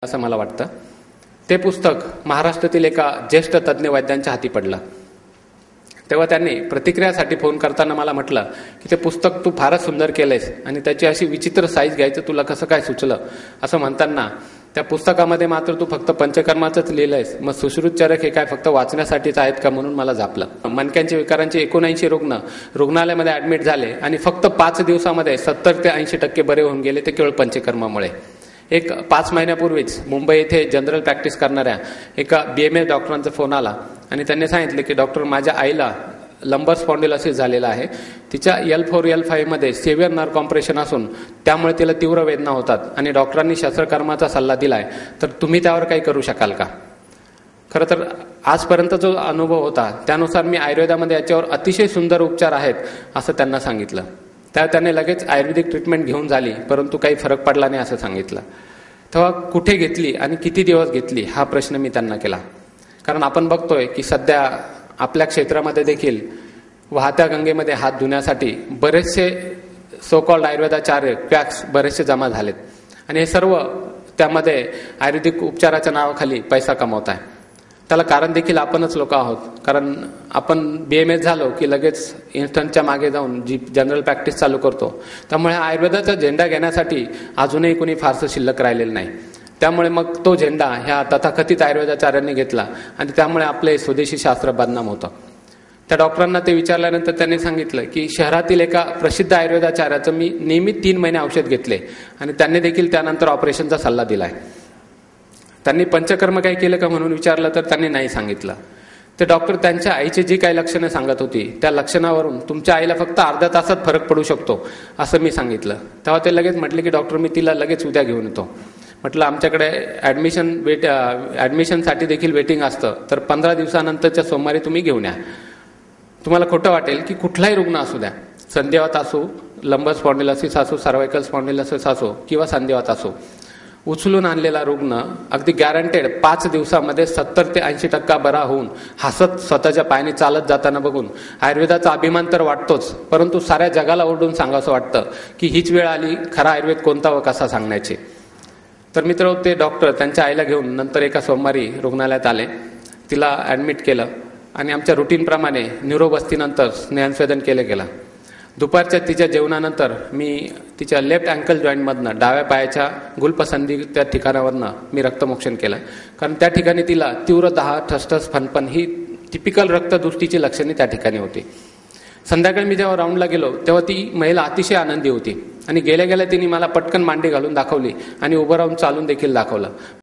असं मला वाटतं. ते पुस्तक महाराष्ट्रातील एका ज्येष्ठ तज्ज्ञ वैद्यांच्या हाती पडलं. तेव्हा त्यांनी प्रतिक्रियासाठी फोन करताना मला म्हटलं की ते पुस्तक तू फारच सुंदर केलंयस आणि त्याची अशी विचित्र साईज घ्यायचं तुला कसं काय सुचलं, असं म्हणताना त्या पुस्तकामध्ये मात्र तू फक्त पंचकर्माचंच लिहिलंयस, मग सुश्रुतचरक हे काय फक्त वाचण्यासाठीच आहेत का म्हणून मला झापलं. मणक्यांच्या विकारांचे 79 रुग्ण रुग्णालयामध्ये ऍडमिट झाले आणि फक्त 5 दिवसामध्ये 70 ते 80% बरे होऊन गेले, ते केवळ पंचकर्मामुळे. एक 5 महिन्यापूर्वीच मुंबई येथे जनरल प्रॅक्टिस करणाऱ्या एका BMS डॉक्टरांचा फोन आला आणि त्यांनी सांगितले की डॉक्टर, माझ्या आईला लंबर स्पॉन्डिलोसिस झालेला आहे. तिच्या L4 L5 मध्ये सिव्हिअर नर्व्ह कॉम्प्रेशन असून त्यामुळे तिला तीव्र वेदना होतात आणि डॉक्टरांनी शस्त्रकर्माचा सल्ला दिलाय, तर तुम्ही त्यावर काही करू शकाल का? खरं तर आजपर्यंत जो अनुभव होता त्यानुसार मी आयुर्वेदामध्ये याच्यावर अतिशय सुंदर उपचार आहेत असं त्यांना सांगितलं. त्याने लगेच आयुर्वेदिक ट्रीटमेंट घेऊन झाली, परंतु काही फरक पडला नाही असं सांगितलं. तेव्हा कुठे घेतली आणि किती दिवस घेतली हा प्रश्न मी त्यांना केला. कारण आपण बघतोय की सध्या आपल्या क्षेत्रामध्ये देखील वाहत्या गंगेमध्ये हात धुण्यासाठी बरेचसे सो कॉल्ड आयुर्वेदाचार्य क्वॅक्स बरेचसे जमा झालेत आणि हे सर्व त्यामध्ये आयुर्वेदिक उपचाराच्या नावाखाली पैसा कमवत आहे. त्याला कारण देखील आपणच लोक आहोत. कारण आपण BMS झालो की लगेच इन्स्टंटच्या मागे जाऊन जी जनरल प्रॅक्टिस चालू करतो. त्यामुळे आयुर्वेदाचा झेंडा घेण्यासाठी अजूनही कोणी फारसं शिल्लक राहिलेलं नाही. त्यामुळे मग तो झेंडा ह्या तथाकथित आयुर्वेदाचार्यांनी घेतला आणि त्यामुळे आपले स्वदेशी शास्त्र बदनाम होतं. त्या डॉक्टरांना ते विचारल्यानंतर त्यांनी सांगितलं की शहरातील एका प्रसिद्ध आयुर्वेदाचार्याचं मी नियमित 3 महिने औषध घेतले आणि त्यांनी देखील त्यानंतर ऑपरेशनचा सल्ला दिलाय. त्यांनी पंचकर्म काही केलं का म्हणून विचारलं तर त्यांनी नाही सांगितलं. ते डॉक्टर त्यांच्या आईची जी काही लक्षणं सांगत होती त्या लक्षणावरून तुमच्या आईला फक्त अर्ध्या तासात फरक पडू शकतो असं मी सांगितलं. तेव्हा ते लगेच म्हटले की डॉक्टर, मी तिला लगेच उद्या घेऊन येतो. म्हटलं आमच्याकडे ॲडमिशनसाठी देखील वेटिंग असतं, तर 15 दिवसानंतरच्या सोमवारी तुम्ही घेऊन या. तुम्हाला खोटं वाटेल की कुठलाही रुग्ण असू द्या, संधिवात असो, लंबर स्पॉन्डिलोसिस असो, सर्वायकल स्पॉन्डिलोसिस असो किंवा संधिवात असो, उचलून आणलेला रुग्ण अगदी गॅरंटेड 5 दिवसामध्ये 70 ते 80% बरा होऊन हसत स्वतःच्या पायाने चालत जाताना बघून आयुर्वेदाचा अभिमान तर वाटतोच, परंतु साऱ्या जगाला ओरडून सांगावं वाटतं की हीच वेळ आली खरा आयुर्वेद कोणता व कसा सांगण्याची. तर मित्र, ते डॉक्टर त्यांच्या आईला घेऊन नंतर एका सोमवारी रुग्णालयात आले. तिला ॲडमिट केलं आणि आमच्या रुटीनप्रमाणे न्यूरोबस्तीनंतर स्नेहस्वेदन केलं गेलं. दुपारच्या तिच्या जेवणानंतर मी तिच्या लेफ्ट अँकल जॉईंटमधनं डाव्या पायाच्या गुल्पसंधी त्या ठिकाणावरनं मी रक्तमोक्षण केलं. कारण त्या ठिकाणी तिला तीव्र दाह, ठसठस, फणफण ही टिपिकल रक्तदृष्टीची लक्षणे त्या ठिकाणी होती. संध्याकाळी मी जेव्हा राऊंडला गेलो तेव्हा ती महिला अतिशय आनंदी होती आणि गेल्या गेल्या तिने मला पटकन मांडी घालून दाखवली आणि उभं राहून चालून देखील दाखवलं.